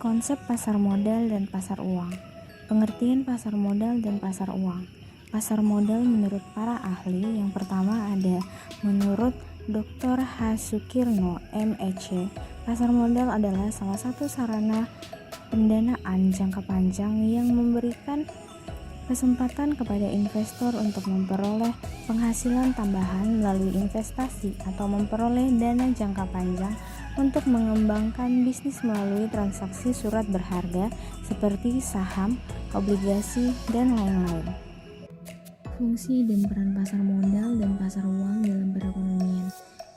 Konsep pasar modal dan pasar uang. Pengertian pasar modal dan pasar uang. Pasar modal menurut para ahli yang pertama ada menurut Dr. H. Sukirno, M.Ec. Pasar modal adalah salah satu sarana pendanaan jangka panjang yang memberikan kesempatan kepada investor untuk memperoleh penghasilan tambahan melalui investasi atau memperoleh dana jangka panjang untuk mengembangkan bisnis melalui transaksi surat berharga seperti saham, obligasi, dan lain-lain. Fungsi dan peran pasar modal dan pasar uang dalam perekonomian.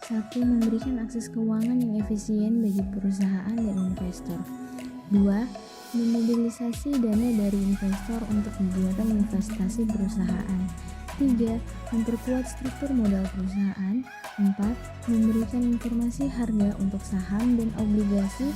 1. Memberikan akses keuangan yang efisien bagi perusahaan dan investor. 2. Memobilisasi dana dari investor untuk kegiatan investasi perusahaan. 3. Memperkuat struktur modal perusahaan. 4. Memberikan informasi harga untuk saham dan obligasi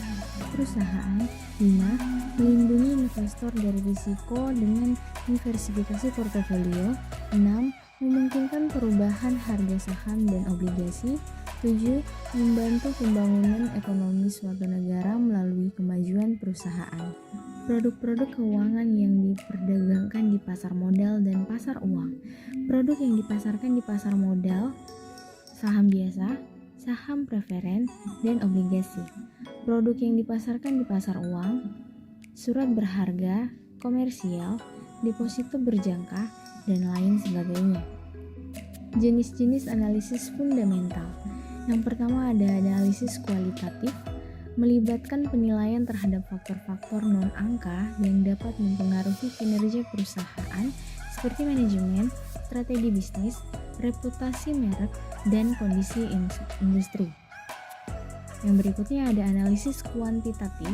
perusahaan. 5. Melindungi investor dari risiko dengan diversifikasi portofolio. 6. Memungkinkan perubahan harga saham dan obligasi. 7. Membantu pembangunan ekonomi suatu negara melalui kemajuan perusahaan. Produk-produk keuangan yang diperdagangkan di pasar modal dan pasar uang. Produk yang dipasarkan di pasar modal, saham biasa, saham preferen, dan obligasi. Produk yang dipasarkan di pasar uang, surat berharga, komersial, deposito berjangka, dan lain sebagainya. Jenis-jenis analisis fundamental. Yang pertama ada analisis kualitatif, melibatkan penilaian terhadap faktor-faktor non-angka yang dapat mempengaruhi kinerja perusahaan seperti manajemen, strategi bisnis, reputasi merek, dan kondisi industri. Yang berikutnya ada analisis kuantitatif,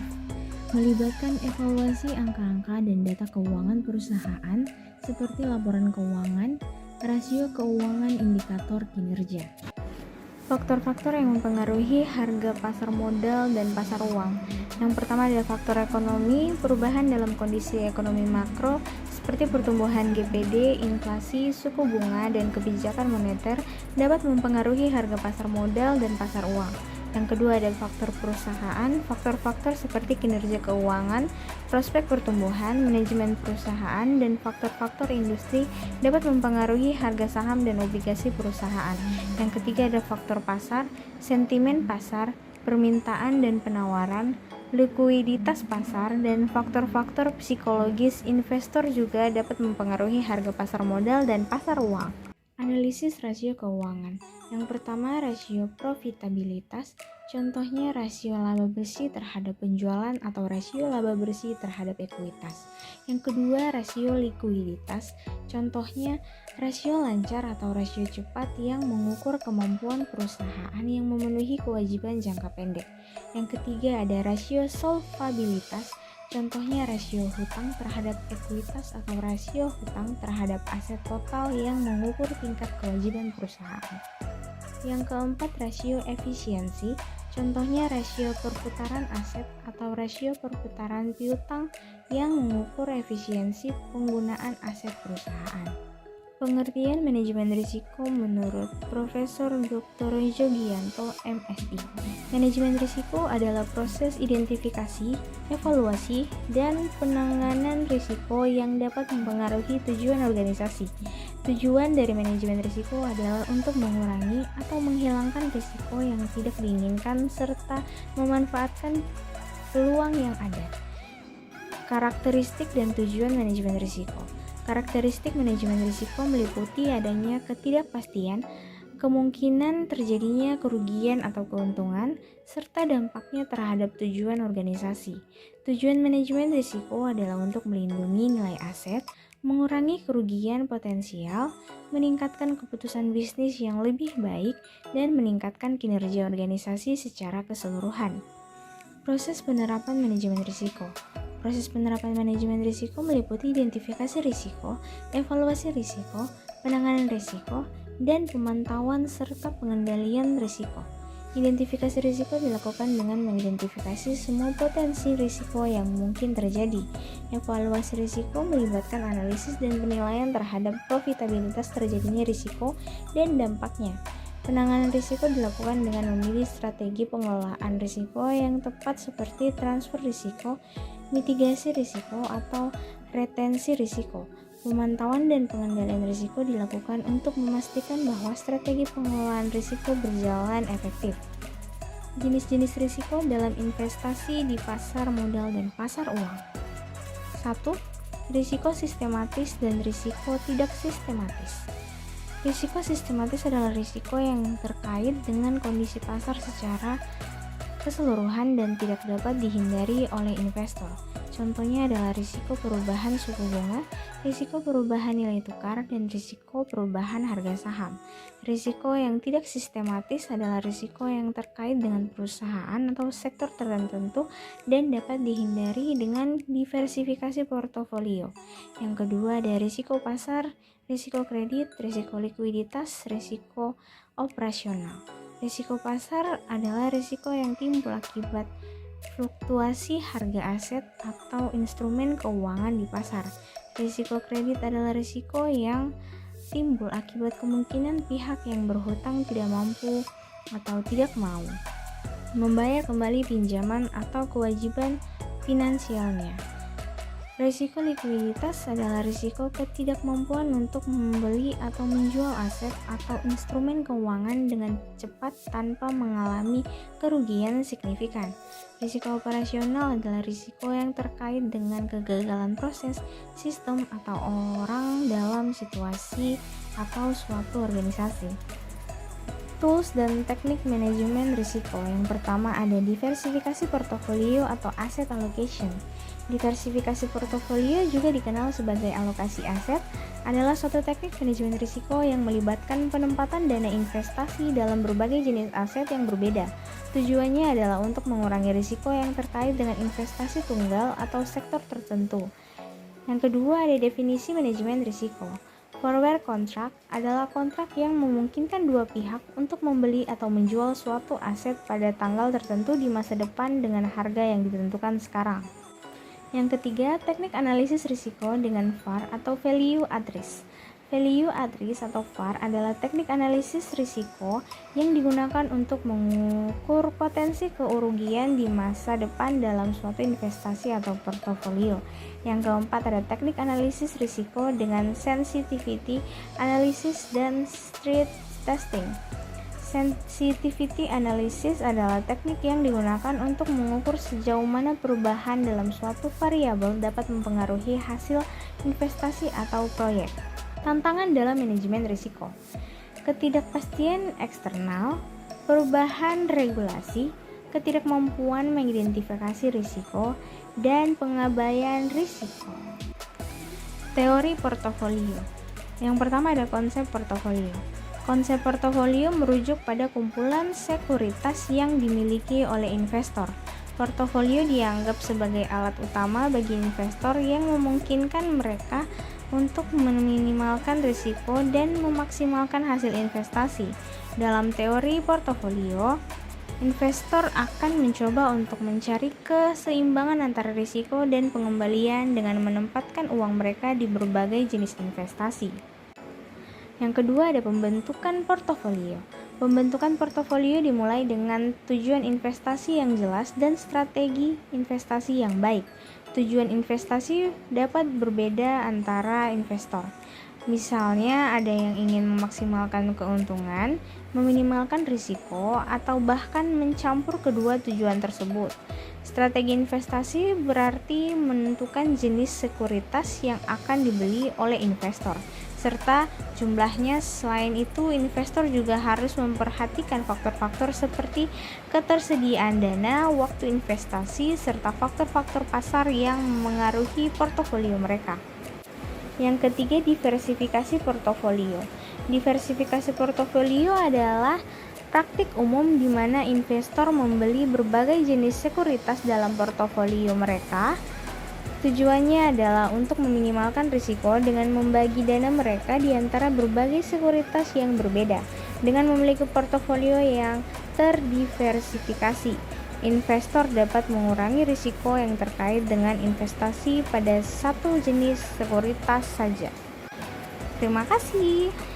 melibatkan evaluasi angka-angka dan data keuangan perusahaan seperti laporan keuangan, rasio keuangan, indikator kinerja. Faktor-faktor yang mempengaruhi harga pasar modal dan pasar uang. Yang pertama adalah faktor ekonomi, perubahan dalam kondisi ekonomi makro seperti pertumbuhan GPD, inflasi, suku bunga, dan kebijakan moneter dapat mempengaruhi harga pasar modal dan pasar uang. Yang kedua adalah faktor perusahaan, faktor-faktor seperti kinerja keuangan, prospek pertumbuhan, manajemen perusahaan, dan faktor-faktor industri dapat mempengaruhi harga saham dan obligasi perusahaan. Yang ketiga ada faktor pasar, sentimen pasar, permintaan dan penawaran, likuiditas pasar, dan faktor-faktor psikologis investor juga dapat mempengaruhi harga pasar modal dan pasar uang. Analisis rasio keuangan. Yang pertama, rasio profitabilitas, contohnya rasio laba bersih terhadap penjualan atau rasio laba bersih terhadap ekuitas. Yang kedua, rasio likuiditas, contohnya rasio lancar atau rasio cepat yang mengukur kemampuan perusahaan yang memenuhi kewajiban jangka pendek. Yang ketiga, ada rasio solvabilitas, contohnya rasio hutang terhadap ekuitas atau rasio hutang terhadap aset total yang mengukur tingkat kewajiban perusahaan. Yang keempat, rasio efisiensi, contohnya rasio perputaran aset atau rasio perputaran piutang yang mengukur efisiensi penggunaan aset perusahaan. Pengertian manajemen risiko menurut Profesor Dr. Jogianto, MSI. Manajemen risiko adalah proses identifikasi, evaluasi, dan penanganan risiko yang dapat mempengaruhi tujuan organisasi. Tujuan dari manajemen risiko adalah untuk mengurangi atau menghilangkan risiko yang tidak diinginkan serta memanfaatkan peluang yang ada. Karakteristik dan tujuan manajemen risiko. Karakteristik manajemen risiko meliputi adanya ketidakpastian, kemungkinan terjadinya kerugian atau keuntungan, serta dampaknya terhadap tujuan organisasi. Tujuan manajemen risiko adalah untuk melindungi nilai aset, mengurangi kerugian potensial, meningkatkan keputusan bisnis yang lebih baik, dan meningkatkan kinerja organisasi secara keseluruhan. Proses penerapan manajemen risiko. Proses penerapan manajemen risiko meliputi identifikasi risiko, evaluasi risiko, penanganan risiko, dan pemantauan serta pengendalian risiko. Identifikasi risiko dilakukan dengan mengidentifikasi semua potensi risiko yang mungkin terjadi. Evaluasi risiko melibatkan analisis dan penilaian terhadap profitabilitas terjadinya risiko dan dampaknya. Penanganan risiko dilakukan dengan memilih strategi pengelolaan risiko yang tepat seperti transfer risiko, mitigasi risiko, atau retensi risiko. Pemantauan dan pengendalian risiko dilakukan untuk memastikan bahwa strategi pengelolaan risiko berjalan efektif. Jenis-jenis risiko dalam investasi di pasar modal dan pasar uang. 1. Risiko sistematis dan risiko tidak sistematis. Risiko sistematis adalah risiko yang terkait dengan kondisi pasar secara keseluruhan dan tidak dapat dihindari oleh investor. Contohnya adalah risiko perubahan suku bunga, risiko perubahan nilai tukar, dan risiko perubahan harga saham. Risiko yang tidak sistematis adalah risiko yang terkait dengan perusahaan atau sektor tertentu dan dapat dihindari dengan diversifikasi portofolio. Yang kedua ada risiko pasar, risiko kredit, risiko likuiditas, risiko operasional. Risiko pasar adalah risiko yang timbul akibat fluktuasi harga aset atau instrumen keuangan di pasar. Risiko kredit adalah risiko yang timbul akibat kemungkinan pihak yang berhutang tidak mampu atau tidak mau membayar kembali pinjaman atau kewajiban finansialnya. Risiko likuiditas adalah risiko ketidakmampuan untuk membeli atau menjual aset atau instrumen keuangan dengan cepat tanpa mengalami kerugian signifikan. Risiko operasional adalah risiko yang terkait dengan kegagalan proses, sistem, atau orang dalam situasi atau suatu organisasi. Tools dan teknik manajemen risiko. Yang pertama ada diversifikasi portofolio atau asset allocation. Diversifikasi portofolio juga dikenal sebagai alokasi aset, adalah suatu teknik manajemen risiko yang melibatkan penempatan dana investasi dalam berbagai jenis aset yang berbeda. Tujuannya adalah untuk mengurangi risiko yang terkait dengan investasi tunggal atau sektor tertentu. Yang kedua ada definisi manajemen risiko. Forward contract adalah kontrak yang memungkinkan dua pihak untuk membeli atau menjual suatu aset pada tanggal tertentu di masa depan dengan harga yang ditentukan sekarang. Yang ketiga, teknik analisis risiko dengan VAR atau Value at Risk. Value at Risk atau VAR adalah teknik analisis risiko yang digunakan untuk mengukur potensi kerugian di masa depan dalam suatu investasi atau portofolio. Yang keempat ada teknik analisis risiko dengan sensitivity analysis dan stress testing. Sensitivity analysis adalah teknik yang digunakan untuk mengukur sejauh mana perubahan dalam suatu variabel dapat mempengaruhi hasil investasi atau proyek. Tantangan dalam manajemen risiko. Ketidakpastian eksternal, perubahan regulasi, ketidakmampuan mengidentifikasi risiko, dan pengabaian risiko. Teori portofolio. Yang pertama ada konsep portofolio. Konsep portofolio merujuk pada kumpulan sekuritas yang dimiliki oleh investor. Portofolio dianggap sebagai alat utama bagi investor yang memungkinkan mereka untuk meminimalkan risiko dan memaksimalkan hasil investasi. Dalam teori portofolio, investor akan mencoba untuk mencari keseimbangan antara risiko dan pengembalian dengan menempatkan uang mereka di berbagai jenis investasi. Yang kedua ada pembentukan portofolio. Pembentukan portofolio dimulai dengan tujuan investasi yang jelas dan strategi investasi yang baik. Tujuan investasi dapat berbeda antara investor. Misalnya ada yang ingin memaksimalkan keuntungan, meminimalkan risiko, atau bahkan mencampur kedua tujuan tersebut. Strategi investasi berarti menentukan jenis sekuritas yang akan dibeli oleh investor, serta jumlahnya. Selain itu, investor juga harus memperhatikan faktor-faktor seperti ketersediaan dana, waktu investasi, serta faktor-faktor pasar yang mengaruhi portofolio mereka. Yang ketiga, diversifikasi portofolio. Diversifikasi portofolio adalah praktik umum di mana investor membeli berbagai jenis sekuritas dalam portofolio mereka. Tujuannya adalah untuk meminimalkan risiko dengan membagi dana mereka di antara berbagai sekuritas yang berbeda. Dengan memiliki portofolio yang terdiversifikasi, investor dapat mengurangi risiko yang terkait dengan investasi pada satu jenis sekuritas saja. Terima kasih.